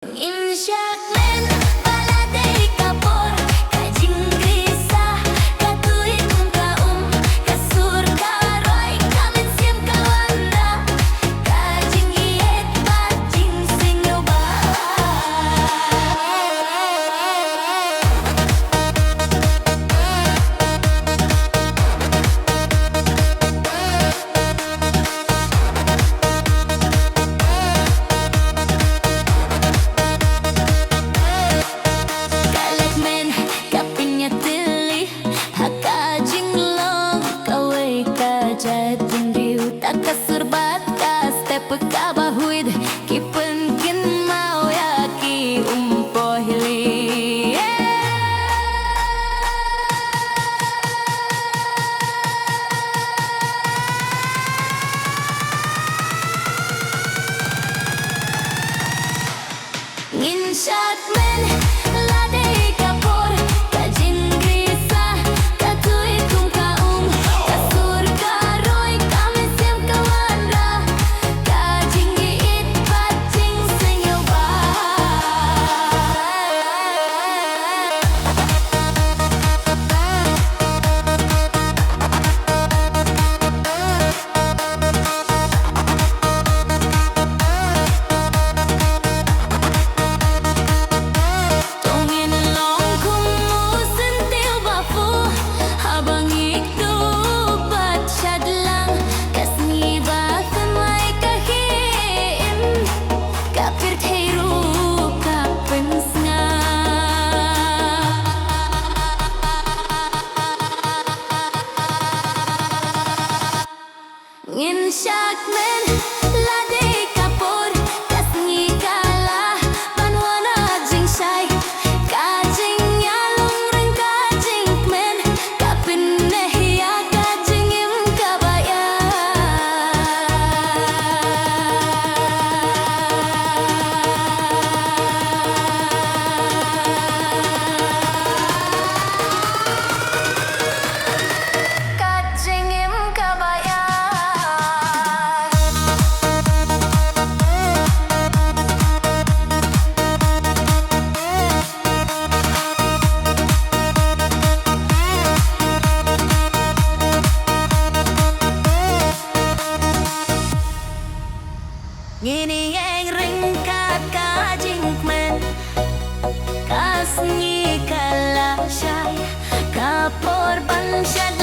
Insyaallah baladei kapor kajing grisa katuit kaum kasur karoi kamen sim kawanda kajing iet bajing sing nyoba Kasurbat ka step ka bahuid kipen kin mau ya ki umpohili ngin shot men ladei kapor kajin grisa katui kum kaum kasur karoi kamen sim kawanda kajing giit bajing sing nyoba tungin long kum musentil bafu habang ikdubat syadlang kasni bakan mai kahin kapir theiru kapen snga ngin shakmen ladei kapor kasni kala banwana jing shai kajing yalong ren kajing men kapin nehya kajing im kabaya kajing im kabaya ngini yang ringkat kajing men kasni kala syai kapor ban syad